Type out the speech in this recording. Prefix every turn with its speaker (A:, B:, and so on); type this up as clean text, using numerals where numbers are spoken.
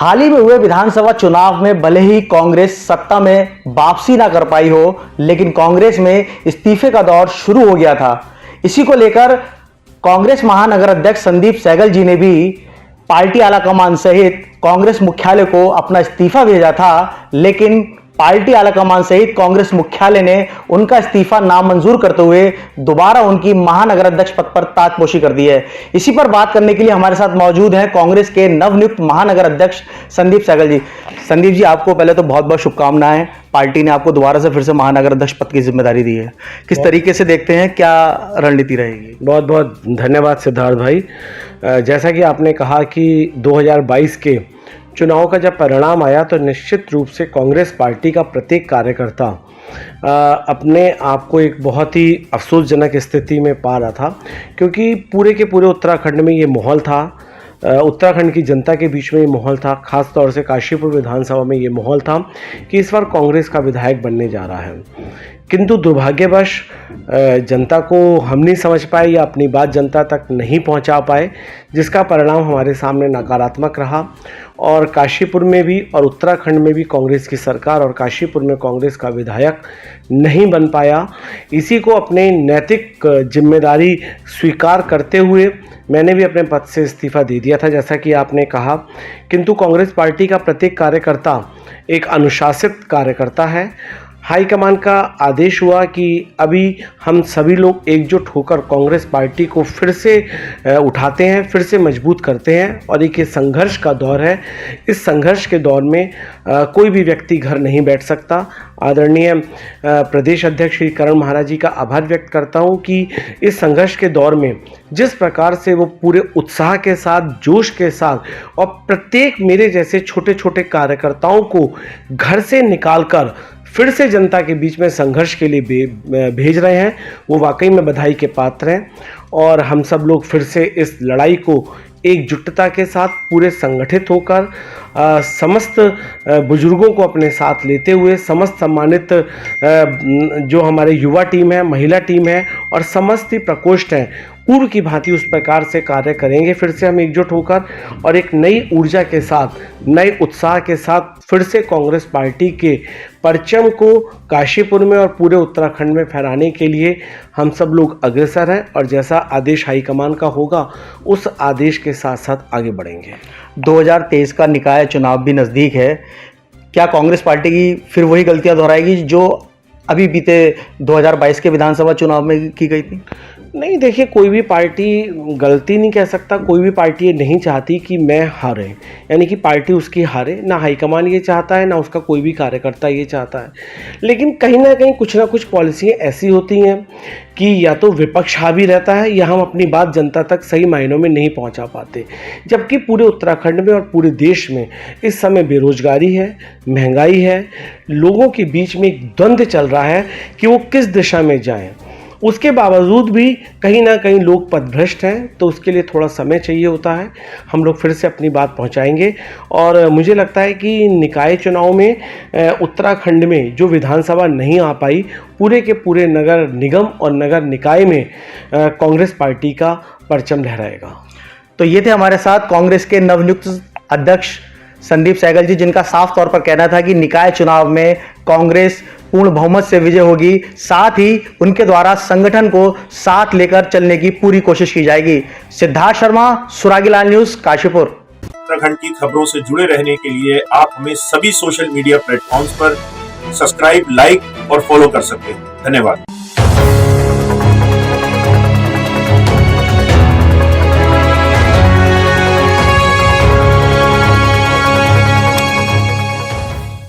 A: हाल ही में हुए विधानसभा चुनाव में भले ही कांग्रेस सत्ता में वापसी ना कर पाई हो, लेकिन कांग्रेस में इस्तीफे का दौर शुरू हो गया था। इसी को लेकर कांग्रेस महानगर अध्यक्ष संदीप सहगल जी ने भी पार्टी आलाकमान सहित कांग्रेस मुख्यालय को अपना इस्तीफा भेजा था, लेकिन पार्टी आलाकमान सहित कांग्रेस मुख्यालय ने उनका इस्तीफा नामंजूर करते हुए दोबारा उनकी महानगर अध्यक्ष पद पर ताजपोशी कर दी है। इसी पर बात करने के लिए हमारे साथ मौजूद हैं कांग्रेस के नवनियुक्त महानगर अध्यक्ष संदीप सहगल जी। संदीप जी, आपको पहले तो बहुत बहुत शुभकामनाएं। पार्टी ने आपको दोबारा से फिर से महानगर अध्यक्ष पद की जिम्मेदारी दी है, किस तरीके से देखते हैं, क्या रणनीति रहेगी?
B: बहुत बहुत धन्यवाद सिद्धार्थ भाई। जैसा कि आपने कहा कि 2022 के चुनाव का जब परिणाम आया तो निश्चित रूप से कांग्रेस पार्टी का प्रत्येक कार्यकर्ता अपने आप को एक बहुत ही अफसोसजनक स्थिति में पा रहा था, क्योंकि पूरे के पूरे उत्तराखंड में ये माहौल था, उत्तराखंड की जनता के बीच में ये माहौल था, खास तौर से काशीपुर विधानसभा में ये माहौल था कि इस बार कांग्रेस का विधायक बनने जा रहा है। किंतु दुर्भाग्यवश जनता को हम नहीं समझ पाए या अपनी बात जनता तक नहीं पहुंचा पाए, जिसका परिणाम हमारे सामने नकारात्मक रहा। और काशीपुर में भी और उत्तराखंड में भी कांग्रेस की सरकार और काशीपुर में कांग्रेस का विधायक नहीं बन पाया। इसी को अपने नैतिक जिम्मेदारी स्वीकार करते हुए मैंने भी अपने पद से इस्तीफा दे दिया था, जैसा कि आपने कहा। किंतु कांग्रेस पार्टी का प्रत्येक कार्यकर्ता एक अनुशासित कार्यकर्ता है। हाईकमान का आदेश हुआ कि अभी हम सभी लोग एकजुट होकर कांग्रेस पार्टी को फिर से उठाते हैं, फिर से मजबूत करते हैं। और एक ये संघर्ष का दौर है। इस संघर्ष के दौर में कोई भी व्यक्ति घर नहीं बैठ सकता। आदरणीय प्रदेश अध्यक्ष श्री करण महाराज जी का आभार व्यक्त करता हूं कि इस संघर्ष के दौर में जिस प्रकार से वो पूरे उत्साह के साथ, जोश के साथ और प्रत्येक मेरे जैसे छोटे छोटे कार्यकर्ताओं को घर से निकालकर फिर से जनता के बीच में संघर्ष के लिए भेज रहे हैं, वो वाकई में बधाई के पात्र हैं। और हम सब लोग फिर से इस लड़ाई को एकजुटता के साथ पूरे संगठित होकर समस्त बुजुर्गों को अपने साथ लेते हुए, समस्त सम्मानित जो हमारे युवा टीम है, महिला टीम है और समस्त ही प्रकोष्ठ हैं, पूर्व की भांति उस प्रकार से कार्य करेंगे। फिर से हम एकजुट होकर और एक नई ऊर्जा के साथ, नए उत्साह के साथ फिर से कांग्रेस पार्टी के परचम को काशीपुर में और पूरे उत्तराखंड में फहराने के लिए हम सब लोग अग्रसर हैं। और जैसा आदेश हाईकमान का होगा उस आदेश के साथ साथ आगे बढ़ेंगे।
A: 2023 का निकाय चुनाव भी नज़दीक है। क्या कांग्रेस पार्टी की फिर वही गलतियां दोहराएगी जो अभी बीते 2022 के विधानसभा चुनाव में की गई थी?
B: नहीं, देखिए, कोई भी पार्टी गलती नहीं कह सकता। कोई भी पार्टी ये नहीं चाहती कि मैं हारे, यानी कि पार्टी उसकी हारे। ना हाईकमान ये चाहता है, ना उसका कोई भी कार्यकर्ता ये चाहता है। लेकिन कहीं ना कहीं कुछ ना कुछ पॉलिसियाँ ऐसी होती हैं कि या तो विपक्ष हावी रहता है या हम अपनी बात जनता तक सही मायनों में नहीं पहुंचा पाते। जबकि पूरे उत्तराखंड में और पूरे देश में इस समय बेरोजगारी है, महंगाई है, लोगों के बीच में एक द्वंद्व चल रहा है कि वो किस दिशा में जाएं। उसके बावजूद भी कहीं ना कहीं लोग पथभ्रष्ट हैं, तो उसके लिए थोड़ा समय चाहिए होता है। हम लोग फिर से अपनी बात पहुंचाएंगे। और मुझे लगता है कि निकाय चुनाव में उत्तराखंड में जो विधानसभा नहीं आ पाई, पूरे के पूरे नगर निगम और नगर निकाय में कांग्रेस पार्टी का परचम लहराएगा।
A: तो ये थे हमारे साथ कांग्रेस के नवनियुक्त अध्यक्ष संदीप सहगल जी, जिनका साफ तौर पर कहना था कि निकाय चुनाव में कांग्रेस पूर्ण बहुमत से विजय होगी। साथ ही उनके द्वारा संगठन को साथ लेकर चलने की पूरी कोशिश की जाएगी। सिद्धार्थ शर्मा, सुरागीलाल न्यूज, काशीपुर।
C: उत्तराखंड की खबरों से जुड़े रहने के लिए आप हमें सभी सोशल मीडिया प्लेटफॉर्म्स पर सब्सक्राइब, लाइक और फॉलो कर सकते हैं। धन्यवाद।